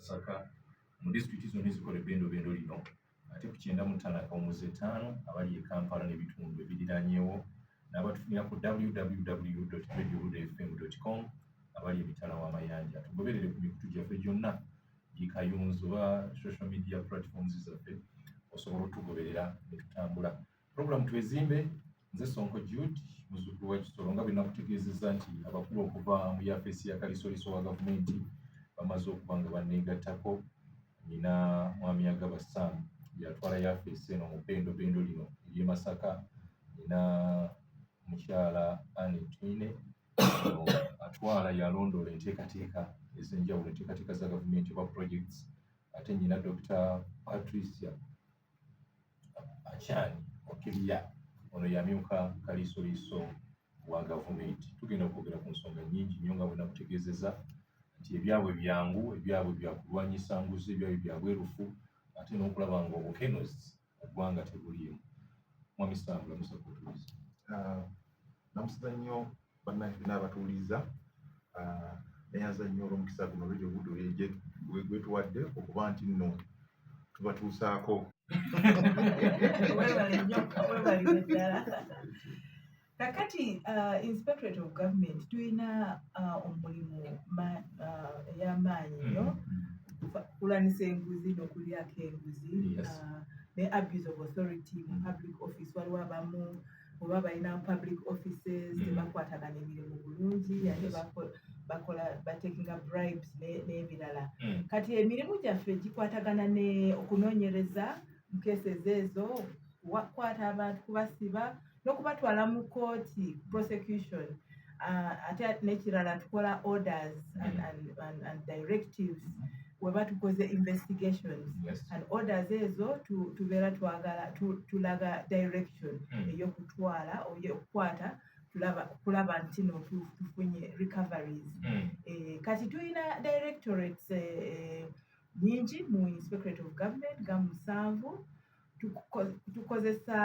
Masaka mu disitulikiti zonna ezikola ebbendobendo lino, ate ku 9/5 abali e Kampala n'ebitundu ebiriraanyeewo, n'abatufunira ku www.radiobudfm.com abali emitala w'amayanja. Tugoberere ku mikutu gyaffe gyonna gikayunzu oba social media platforms zaffe osobola otugoberera ne tutambula. Program Twezimbe, nze Sonko Jude, muzzukulu wa Kisolo, nga bwe nakutegeezezza nti abakulu okuva mu yafeesi ya kalisoliso wa gavumenti bamaze okuba nga banneegattako. Nina mwami Agaba Sam yatwala yafeesi eno mu bbendobendo lino ery'e Masaka. Nina mukyala Anne Twine atwala yalondoola enteekateeka ez'enjawulo, enteekateeka za gavumenti oba projects. Ate nina Dr. Patricia Achani Okiriya, ono yamyuka kalisoliso wa gavumenti. Tugenda okwogera ku nsonga nnyingi nnyo nga bwe nakutegeezezza nti ebyabwe byangu, ebyabwe bya kulwanyisa nguzi, ebyabwe bya bwerufu, ate n'okulaba nga obukenozi eggwanga tebuliimu. Mwami Sambula musakutuliza. Namusiza nnyo bannaffe n'abatuuliza, neyaza nnyo olw'omukisa guno Radio Budde gwetuwadde okuba nti nno tubatuusaako. Weebalire ddala. Kakati Inspectorate of Government tulina omulimu ey'amaanyi nnyo kulwanyisa enguzi n'okulyako enguzi ne abuse of authority mu public office. Waliwo abamu oba balina public offices tebakwatagana emirimu bulungi ate batakinga bribes n'ebirala. Kati emirimu gyaffe gikwatagana ne okunoonyereza mu cases ezo, kukwata abantu kubasiba n'okubatwala mu kooti, prosecution. Ate n'ekirala tukola orders and directives weba tukoze investigations. And orders ezo tubeera tulaga direction ey'okutwala okukwata kulaba nti no tufunye recoveries. Kati tulina directorates nyingi mu Inspectorate of Government ga 7. Tukozesa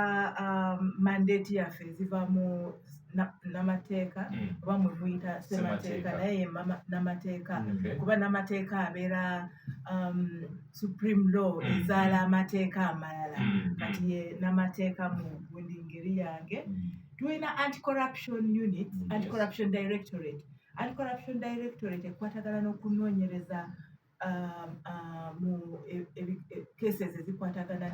mandate yaffe eziva mu namateeka oba mwe muyita ssemateeka, naye ye namateeka kuba namateeka abeera supreme law ezaala amateeka amalala. Kati ye namateeka mu ngeri yange. Tulina anti-corruption unit, anti-corruption directorate. Anti-corruption directorate ekwatagana n'okunoonyereza mu cases ezikwatagana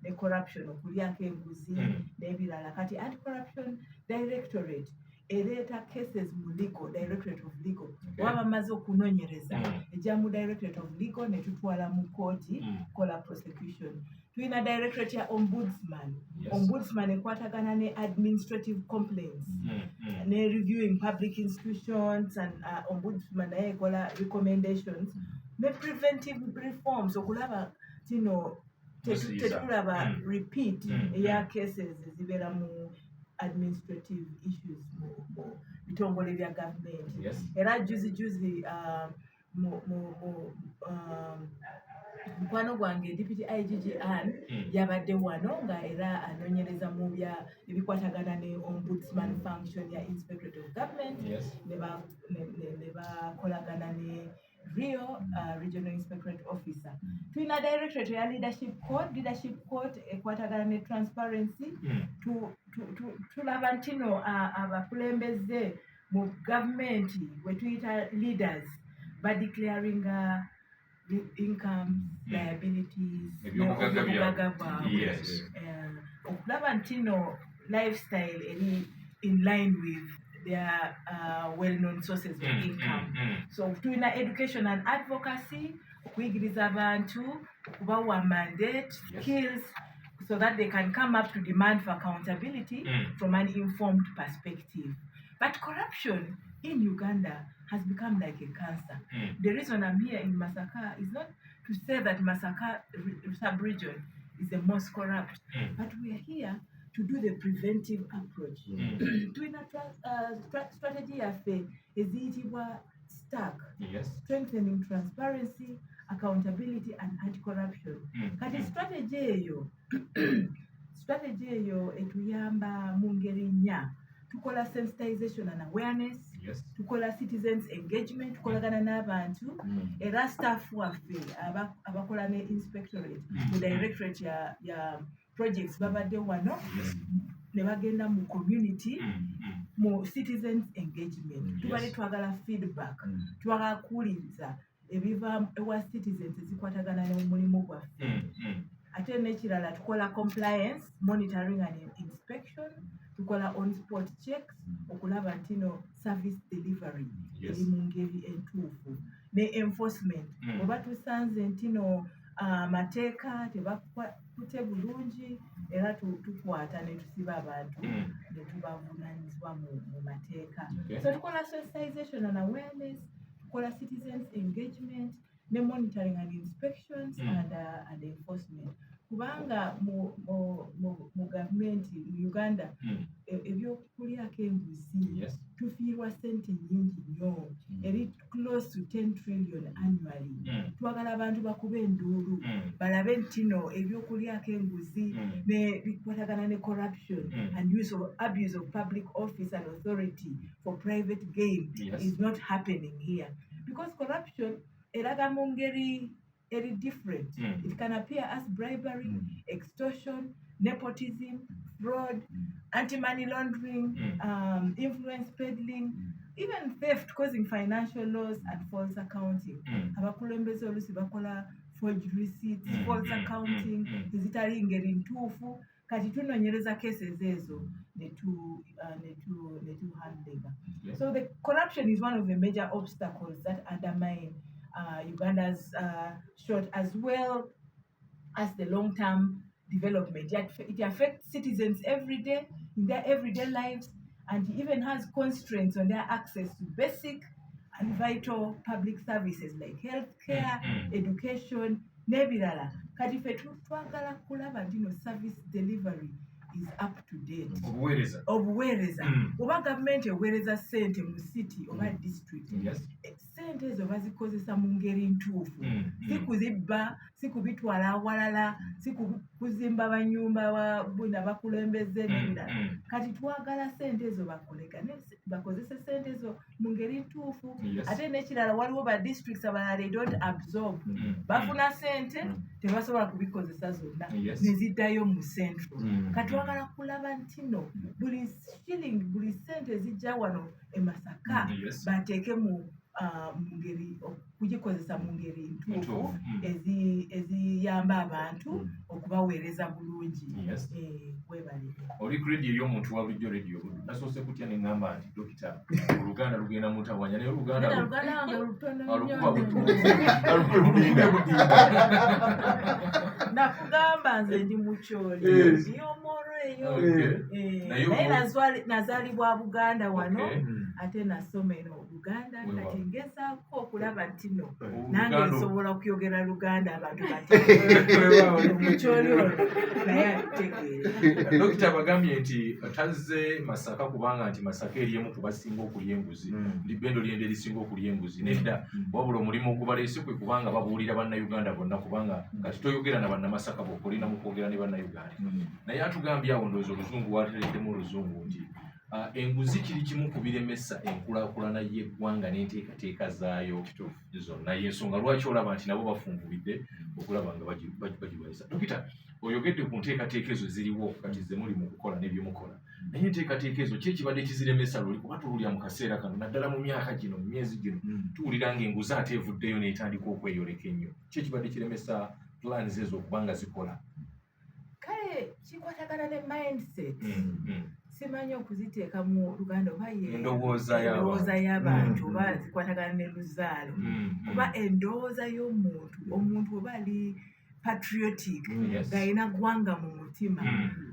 ne corruption, okulyako enguzi n'ebirala. Kati anti-corruption directorate ereeta cases mu legal, directorate of legal. Oba bamaze okunoonyereza ejja mu directorate of legal ne tutwala mu kooti kola prosecution. Tulina directorate ya ombudsman. Ombudsman ekwatagana ne administrative complaints ne reviewing public institutions, and ombudsman naye ekola recommendations ne preventive reforms okulaba tino tetulaba repeat eya cases ezibeera mu administrative issues mu bitongole bya gavumenti. Era juzi mukwano gwange Deputy IGG Anne yabadde wano nga era anoonyereza mu bya ebikwatagana ne ombudsman function ya Inspectorate of Government ne bakolagana ne Regional Inspectorate Officer. Tulina directorate ya leadership code ekwatagana ne transparency. Tulaba ntino abakulembeze mu gavumenti we tuyita leaders declaring income, liabilities, n'obugaga bwabwe. Okulaba ntino lifestyle eri in line with their well-known sources of income. So tulina education and advocacy, okuyigiriza abantu, okubawa mandate, skills, so that they can come up to demand for accountability from an informed perspective. But corruption in Uganda has become like a cancer. The reason I'm here in Masaka is not to say that Masaka sub-region is the most corrupt, but we are here to do the preventive approach. Tulina strategy yaffe eziyitibwa STAC, strengthening transparency, accountability and anti-corruption. Kati strategy eyo etuyamba mu ngeri nnya. Tukola sensitization and awareness, tukola citizens engagement, tukolagana n'abantu, era staff waffe abakola ne inspectorate, the directorate ya projects babadde wano, ne bagenda mu community, mu citizens engagement. Tubadde twagala feedback, twagala kuwuliriza ebiva ewa citizens ezikwatagana n'omulimu gwaffe. Ate n'ekirala tukola compliance, monitoring and inspection, tukola on-spot checks, okulaba nti no service delivery eri mu ngeri entuufu, ne enforcement. Oba tusanze nti no amateeka tebakute bulungi, era tukwata ne tusiba abantu ne tubavunaanyizibwa mu mateeka. So tukola sensitization and awareness, tukola citizens engagement, ne monitoring and inspections and enforcement. Kubanga mu gavumenti mu Uganda ebyokulyako enguzi tufiirwa ssente nnyingi nnyo, eri close to 10 trillion annually. Twagala abantu bakube enduulu balabe nti no ebyokulyako enguzi ne bikwatagana ne corruption and abuse of public office and authority for private gain is not happening here, because corruption eraga mu ngeri eri different. It can appear as bribery, extortion, nepotism, fraud, anti-money laundering, influence peddling, even theft causing financial loss and false accounting. Abakulembeze olusi bakola forged receipts, false accounting, ezitali ngeri ntuufu. Kati tunonyereza cases ezo ne handlinga. So the corruption is one of the major obstacles that undermine Uganda's short as well as the long-term development. It affects citizens every day in their everyday lives, and even has constraints on their access to basic and vital public services like healthcare, education, nebirala. Kati fe twagala kulaba ndino service delivery is up to date. Obuweereza. Oba gavumenti eweereza ssente mu city oba district. Ssente ezo bazikozesa mu ngeri ntuufu. Si kuzibba, si kubitwala awalala, si kuzimba banyumba bakulembeze n'ebirala. Kati twagala ssente ezo bakozese ssente ezo mu ngeri ntuufu. Ate n'ekirala waliwo ba districts abalala they don't absorb. Bafuna ssente tebasobola kubikozesa zonna ne ziddayo mu central. Kati twagala kulaba nti no buli shilling, buli ssente zijja wano e Masaka bateeke mu ngeri kugikozesa mu ngeri ntuufu eziyamba abantu okubaweereza bulungi. Webale. Oli ku radio y'omuntu wa bulijjo radio nasoose kutya ne ngamba nti dokita Oluganda lugenda mutawanya naye Oluganda wange lutono alukuba nakugamba nze ndi mukyoli y'omoro eyo naye nazaalibwa Buganda wano ate nasoma eno Luganda kati ngezaako okulaba nti no nange nsobola okuyogera Luganda abantu mukyoli ono naye ategeera. Dokita bagambye nti tazze Masaka kubanga nti Masaka eriemu kubasinga okulya enguzi, Libendo lyende lisinga okulya enguzi. Nedda wabula omulimu ogubaleese kwe kubanga babuulira bannayuganda bonna, kubanga kati toyogera na bannamasaka bw'okolina mu kwogera ne bannayuganda. Naye atugambye awo ndowooza oluzungu watereddemu oluzungu nti enguzi kiri kimu ku biremesa enkulaakulana y'eggwanga n'enteekateeka zaayo zonna. Y'ensonga lwaki olaba nti nabo bafungulidde okulaba nga bagiweza. Dokita, oyogedde ku nteekateeka ezo ziriwo kati ze muli mu kukola n'ebyemukola, naye enteekateeka ezo ki ekibadde kiziremesa luli kuba tuwulira mu kaseera kano naddala mu myaka gino mu myezi gino tuwulira ng'enguzi ate evuddeyo n'etandika okweyoleka ennyo. Ki ekibadde kiremesa plans ezo okubanga zikola? Kale kikwatagana ne mindset. Simanyi okuziteeka mu Luganda oba endowooza y'abantu oba zikwatagana ne luzaalo. Kuba endowooza y'omuntu, omuntu oba ali patriotic ng'alina ggwanga mu mutima,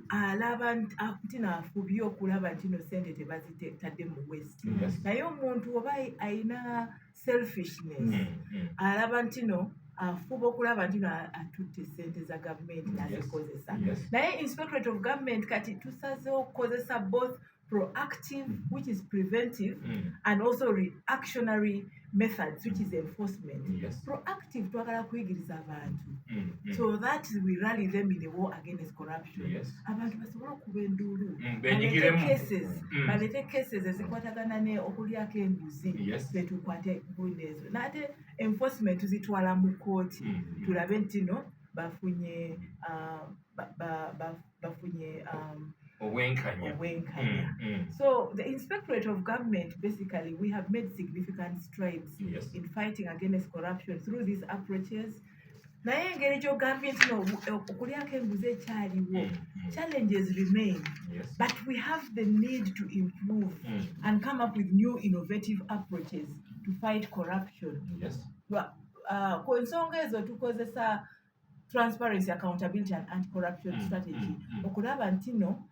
alaba nti naafubye okulaba nti no ssente tebazitadde mu West. Naye omuntu oba alina selfishness, alaba nti no afuba okulaba nti atutte ssente za gavumenti n'azikozesa. Naye inspectorate of government kati tusazeewo okukozesa both proactive, which is preventive, and also reactionary methods, which is enforcement. Yes. Proactive, twagala kuyigiriza abantu, so that we rally them in the war against corruption. Yes. Abantu basobola okuba enduulu, cases. balete cases ezikwatagana ne okulyako enguzi, Yes. betukwate gundi ezo. Nate enforcement tuzitwala mu kooti, tulabe nti no bafunye obwenkanya. So the Inspectorate of Government, basically, we have made significant strides in fighting against corruption through these approaches. Naye engeri gy'ogambye nti okulyako enguzi ekyaliwo, challenges remain, but we have the need to improve and come up with new innovative approaches to fight corruption. Ku nsonga ezo tukozesa transparency, accountability and anti-corruption strategy okulaba nti no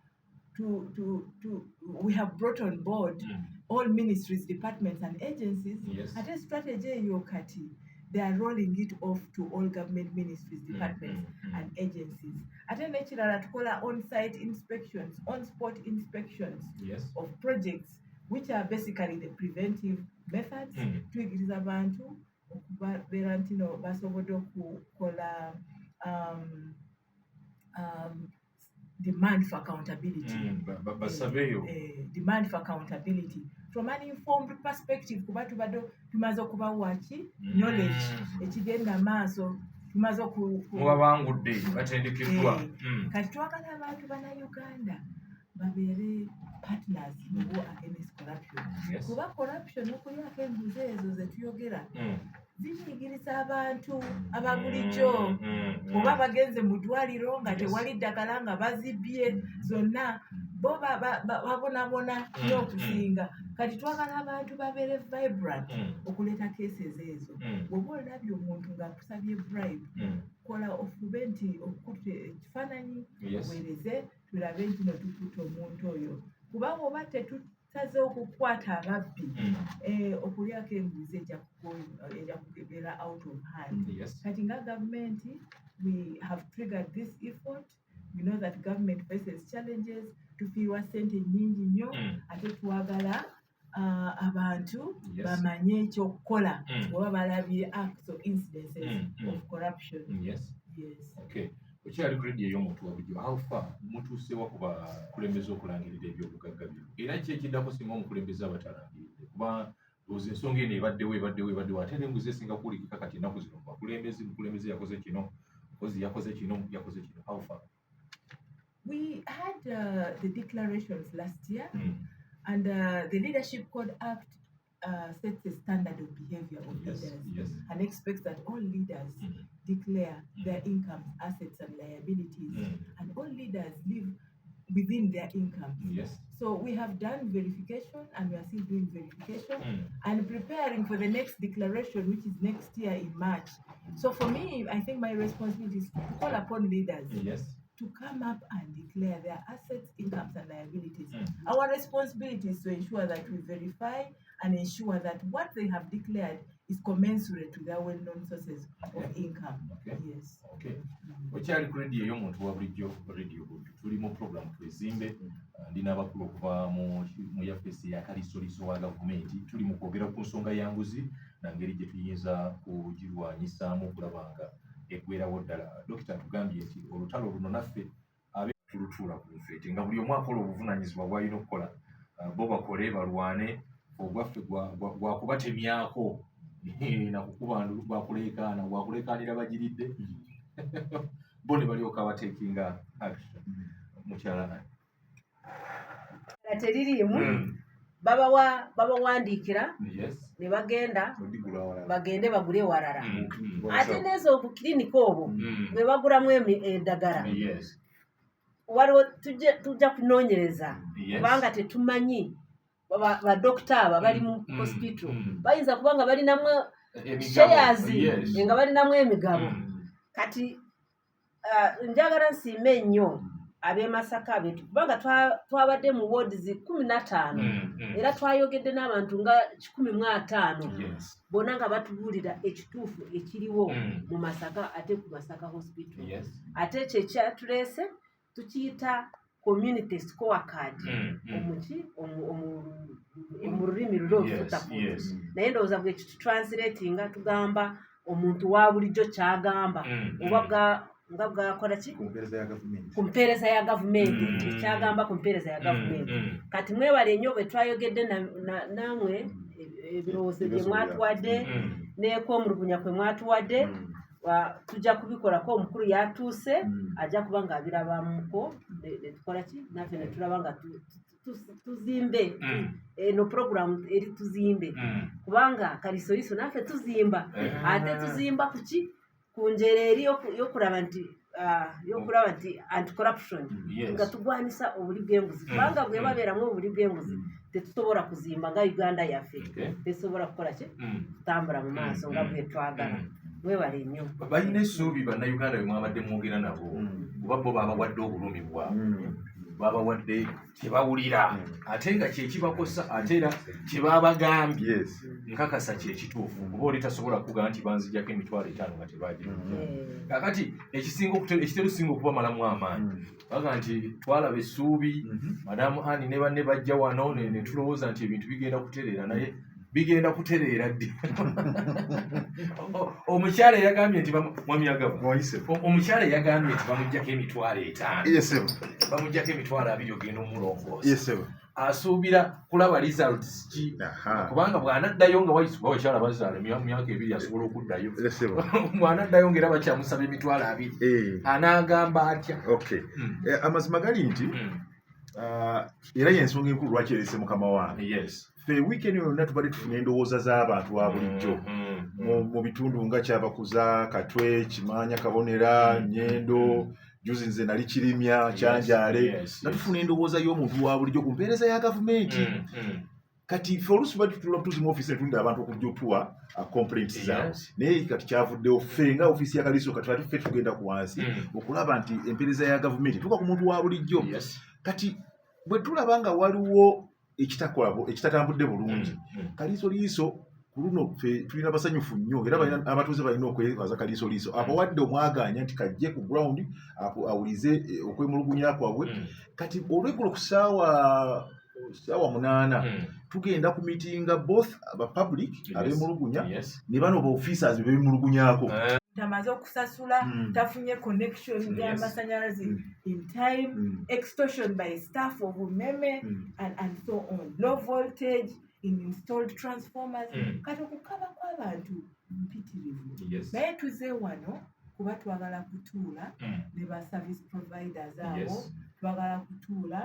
we have brought on board all ministries, departments and agencies. Ate strategy eyo kati they are rolling it off to all government ministries, departments and agencies. Ate n'ekirala tukola on-site inspections, on-spot inspections of projects, which are basically the preventive methods. Tuyigiriza abantu okubeera nti no basobodde okukola demand for accountability. Demand for accountability from an informed perspective, kuba tubadde tumaze okubawa knowledge ekigenda maaso, tumaze mubabangudde batendekeddwa. Kati twagala abantu bannayuganda babeere partners in the war against corruption. Kuba corruption okulyako enguzi ezo ze tuyogera zinyigiriza abantu ababulijjo, oba bagenze mu ddwaliro nga tewali ddagala nga bazibye, zonna bo babonabona n'okusinga. Kati twagala abantu babeere vibrant okuleeta cases ezo. Bw'oba olabye omuntu ng'akusabye bribe, kola ofube nti okukutte ekifaananyi weereze tulabe nti no tukutte omuntu oyo. Kuba bw'oba tutaze okukwata ababbi, okulyako enguzi ejja kubeera out of hand. Kati nga gavumenti, we have triggered this effort. We know that government faces challenges, tufiirwa ssente nnyingi nnyo, ate twagala abantu bamanye ekyokukola bw'oba balabye acts or incidences of corruption. Okyali grade ey'omuntu wabulijjo, how far mutuusewa ku bakulembeze okulangirira ebyobugagga bino, era ki ekiddako singa omukulembeze abatalangirire? Kuba lowooza ensonga eno ebaddewo ate n'enguzi esinga kuwulikika kati ennaku zino mukulembeze yakoze kino, mukozi yakoze kino. How far? We had the declarations last year, and the Leadership Code Act sets a standard of behavior of leaders and expects that all leaders declare their incomes, assets and liabilities, and all leaders live within their incomes. So we have done verification, and we are still doing verification and preparing for the next declaration, which is next year in March. So for me, I think my responsibility is to call upon leaders to come up and declare their assets, incomes and liabilities. Our responsibility is to ensure that we verify and ensure that what they have declared is commensurate to their well-known sources of income. Okyali ku radio ey'omuntu wa bulijjo radio Buddu, tuli mu program Twezimbe, ndina abakulu okuva mu yafesi ya kalisoliso wa gavumenti, tuli mu kwogera ku nsonga ya nguzi na ngeri gye tuyinza kugirwanyisaamu okulaba nga eggweerawo ddala. Dokita tugambye nti olutalo luno naffe abe tulutuula ku nfeete nga buli omu akola obuvunaanyizibwa bw'alina okukola, bo bakole balwane, ogwaffe gwakubatemyako nakukuba gwakulekaanira bagiridde bo ne balyoka batekinga action. Mukyala teririimu babawandiikira ne bagenda bagende bagule walala, ate n'ezo obukilinika obwo bwe bagulamu eddagala waliwo tujja kunoonyereza kubanga tetumanyi badokita aba bali mu hospital bayinza kuba nga balinamu shares nga balinamu emigabo. Kati njagala nsiime nnyo ab'e Masaka betu kubanga twabadde mu wards 15 era twayogedde n'abantu nga 150 bonna nga batubuulira ekituufu ekiriwo mu Masaka, ate ku Masaka hospital. Ate ekyo ekyatuleese tukiyita community score card mu lulimi luli olufuta naye ndowooza bwe kitranslatinga tugamba omuntu wa bulijjo kyagamba oba nga bwakola ki ku mpeereza ya gavumenti ekyagamba ku mpeereza ya gavumenti kati mwebale nnyo bwe twayogedde namwe ebirowoozo bye mwatuwadde n'ekwomulugunya kwe mwatuwadde tujja kubikolako omukulu yatuuse ajja kuba ng'abirabamuko netukola ki naffe netulaba nga tuzimbe eno programu eri tuzimbe kubanga kalisoyiso naffe tuzimba ate tuzimba kuki ku njera eri yokulaba nti anti-corruption nga tugwanisa obuli bw'enguzi kubanga bwe babeeramu obuli bw'enguzi tetusobola kuzimba nga Uganda yaffe tesobola kukola ki kutambula mu maaso nga bwe twagala webale nnyo balina essuubi bannayuganda bwe mwabadde mwogera nabo kuba bo babawadde obulumi bwabwe babawadde tebawulira ate nga kyekibakosa ate era kyebabagambye nkakasa kyekituufu kuba oli tasobola kugamba nti banzijjako $5,000 nga tebagira kakati ekitero singa okubamalamu amaanyi baga nti twalaba essuubi madamu Annie ne banne bajja wano ne tulowooza nti ebintu bigenda kutereera naye bigenda kutereera ddi omukyala yagambye nti omukyala yagambye nti bamuggyako $5,000 bamuggyako $20,000 ogenda omulongoosa asuubira kulaba results ki kubanga bw'anaddayo nga wayisuba wakyala bazaala myaka 2 asobola okuddayo bw'anaddayo ngaera bakyamusaba $20,000 anaagamba atya amazima gali nti era yensonga enkulu lwaki erese mukama wange ffe wiikendi yonna tubadde tufuna endowooza z'abantu ba bulijjo mu bitundu nga Kyabakuza, Katwe, Kimanya, Kabonera, Nyendo, juzi nze nali Kirimya, Kyanjale nga tufuna endowooza y'omuntu wa bulijjo ku mpeereza ya gavumenti kati ffe oluusi tuba tutula tuzi mu ofiisi netunda abantu okujja otuwa complaints zaabwe naye kati kyavuddewo ffe nga ofiisi ya Kaliso kati ffe tugenda ku wansi okulaba nti empeereza ya gavumenti tuka ku muntu wa bulijjo kati bwe tulaba nga waliwo ekitatambudde bulungi Kaliso Liiso ku luno ffe tulina basanyufu nnyo era abatuuze balina okwebaza Kaliso Liiso abawadde omwaganya nti kajje ku ground awulize okwemulugunya kwabwe kati olweggulo ku ssaawa 8 tugenda ku mitinga both aba public abemulugunya ne bano ba officers bebimulugunyako tamaze okusasula tafunye connection y'amasanyalazi in time extortion by staff of Umeme and so on low voltage in installed transformers kati okukaba kw'abantu mpitirivu naye tuze wano kuba twagala kutuula ne ba service providers abo twagala kutuula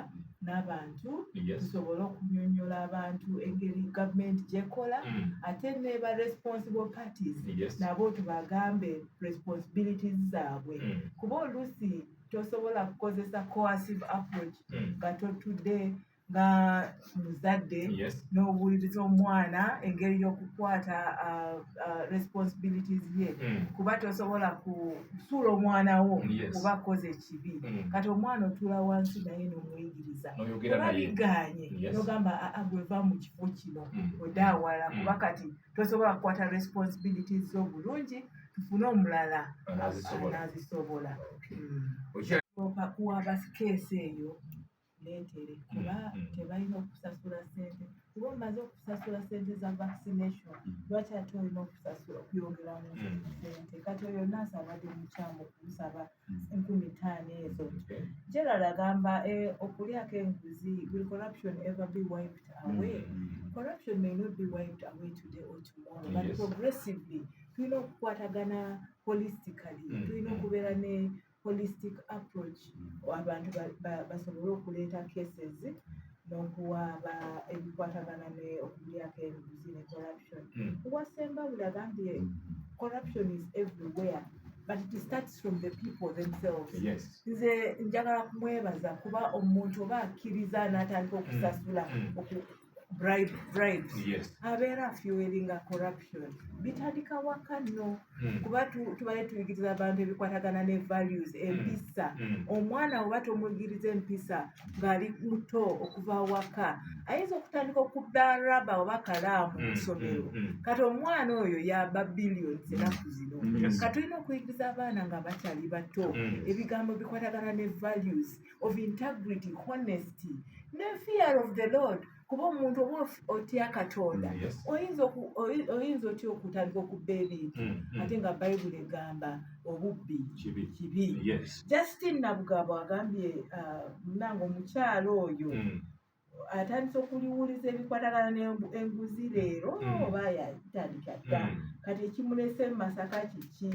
n'abantu tusobole okunyonyola abantu engeri gavumenti gyekola ate ne ba responsible parties nabo tubagambe responsibilities zaabwe kuba oluusi tosobola kukozesa coercive approach nga totudde nga muzadde n'obuuliriza omwana engeri y'okukwata responsibilities ye kuba tosobola kusuula omwana wo kuba akoze ekibi kati omwana otuula wansi naye n'omuyigiriza kuba biganye n'ogamba agweva mu kifo kino odaawala kuba kati tosobola kukwata responsibilities z'obulungi tufune omulala n'azisobola okuwa basikeesi eyo leetere kuba tebalina okusasula ssente kuba omaze okusasula ssente za vaccination lwaki ate olina okusasula okuyongeramu ssente kati oyo naasi abadde mukyamu okusaba 50,000 ezo Gerald agamba okulyako enguzi will corruption ever be wiped away corruption may not be wiped away today or tomorrow but progressively tulina okukwatagana holistically tulina okubeera ne holistic approach abantu basobole okuleeta cases n'okuwaaba ebikwatagana okulyako enguzi ne corruption kuwasemba buli agambye corruption is everywhere but it starts from the people themselves nze njagala kumwebaza kuba omuntu oba akkiriza n'atandika okusasula bribes abeera fuelinga corruption bitandika waka nno kuba tubale tuyigiriza abantu ebikwatagana ne values empisa omwana oba tomuyigiriza empisa ng'ali muto okuva waka ayinza okutandika okubba raba oba kalaamu mu ssomero kati omwana oyo yaba billions ennaku zino katulina okuyigiriza abaana nga bakyali bato ebigambo bikwatagana ne values of integrity, honesty ne fear of the Lord kuba omuntu oba otya katonda oyinza otya okutandika okubba ebintu ate nga bayibuli egamba obubbi kibi Justin Nabugabo agambye munange omukyalo oyo atandise okuliwuliza ebikwatagana n'enguzi leero oba yatandika dda kati ekimulese mu Masaka kiki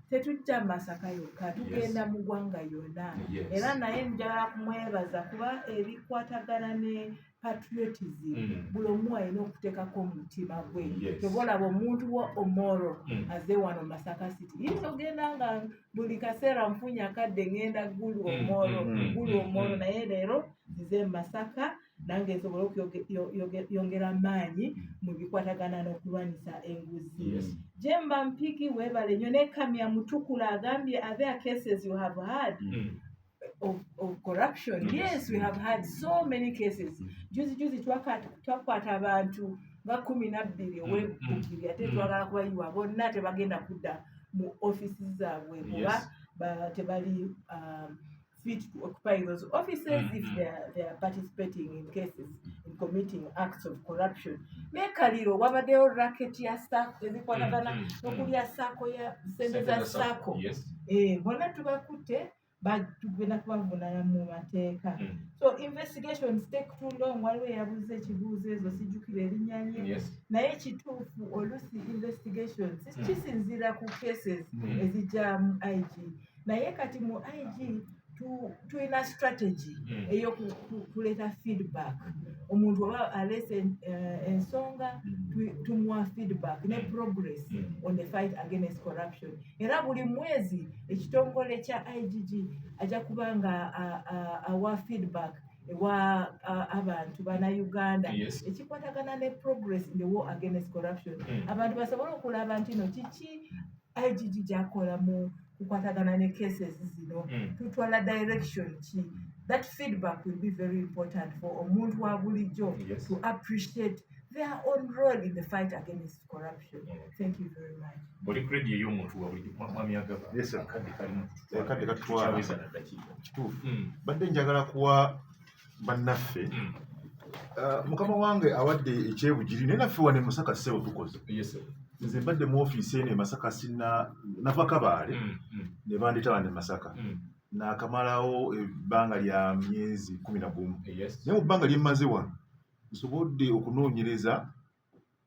tetujja mu Masaka yokka tugenda mu ggwanga yonna era naye njagala kumwebaza kuba ebikwatagana ne patriotism buli omu alina okuteekako mu mutima gwe tebolaba omuntu wo omoro aze wano Masaka City yinza ogenda nga buli kaseera nfunye akadde ngenda gulu omoro naye leero nzize mu Masaka nange nsobola okuyongera amaanyi mu bikwatagana n'okulwanyisa enguzi Jemba Mpigi weebale nnyo ne Kamya Mutukula agambye are there cases you have had of corruption? Yes, we have had so many cases. Juzi twakwata abantu nga 12 ow'ebbugiri ate twagala kubayiwa bonna tebagenda kudda mu offices zaabwe kuba tebali fit to occupy those offices if they are participating in cases in committing acts of corruption. Mekaliro wabaddeyo racket ya sako ezikwatagana n'okulya sako ya sente za sako bonna tubakutte tugenda kubavunana mu mateeka so investigations take too long waliwo yabuze ekibuuzo ezo sijjukira erinnya lye naye kituufu olusi investigations kisinziira ku cases ezijja mu IG naye kati mu IG tulina strategy eyokuleeta feedback omuntu oba alese ensonga tumuwa feedback ne progress on the fight against corruption era buli mwezi ekitongole kya IGG ajja kuba nga awa feedback ewa abantu bannayuganda ekikwatagana ne progress in the war against corruption abantu basobole okulaba nti no kiki IGG gyakola mu kukwatagana ne cases zino tutwala direction ki that feedback will be very important for omuntu wa bulijjo to appreciate their own role in the fight against corruption. Thank you very much. Buli credit y'omuntu wa bulijjo mwami agaba akadde katutwala badde njagala kuwa bannaffe mukama wange awadde ekyebugiri naye naffe wane Masaka ssebo tukoze nze mbadde mu ofiisi eno Masaka nava Kabaale ne bandeeta wane Masaka naakamalawo ebbanga lya myezi 11 naye mu bbanga lye mmaze wano nsobodde okunoonyereza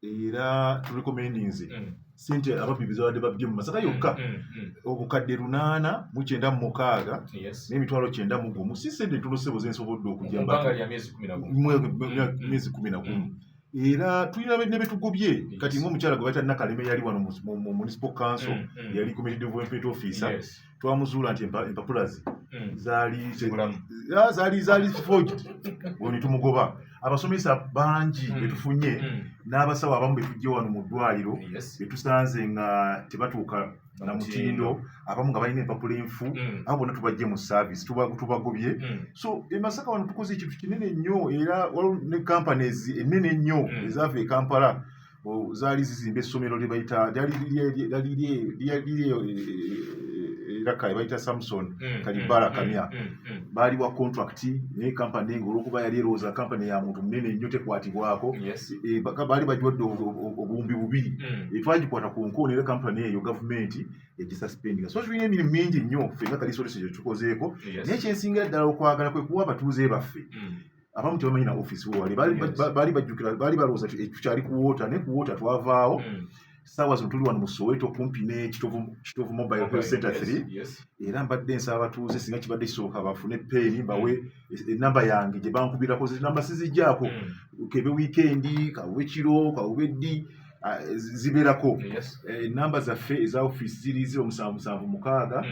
era turekomendinze sente ababbi zawadde babbye mu Masaka yokka obukadde 896 n'emitwalo 91 si sente ntono ssebo ze nsobodde okujja myezi 11 era tulina ne betugobye kati ng'omukyala gwe bayita Nakaleme yali wano mu municipal council yali community development officer twamuzuula nti empapula ze zaali forged bwe tumugoba abasomesa bangi betufunye n'abasawo abamu betujje wano mu ddwaliro betusanze nga tebatuuka na mutindo abamu nga balina empapula enfu abo bonna tubajje mu service tubagobye so Masaka wano tukoze ekintu kinene nnyo era waliwo ne companies ennene ennyo ezaava e Kampala zaali zizimba essomero lye bayita Rakai bayita Samson Kalibala Kamya baali wa contract ne company ng'olwokuba yali erowooza company ya muntu munene nnyo tekwatibwako baali bagiwadde obuwumbi 2 twagikwata ku nkono era company eyo gavumenti egisuspendinga so tulina emirimu mingi nnyo ffe nga kalisolesi gye tukozeeko naye ekyensingira ddala okwagala kwe kuwa abatuuze baffe abamu tebamanyi na office wali baali bajjukira baali balowooza tukyali kuwoota ne kuwoota twavaawo saawa zino tuli wano mu Soweto kumpi ne Kitovu Mobile Health Center 3 era mbadde nsaba abatuuze singa kibadde kisoboka bafune peeni bawe enamba yange gye bankubirako zinamba sizijjaako kebe weekendi kawube kiro kawube ddi zibeerako enamba zaffe eza office ziri 0776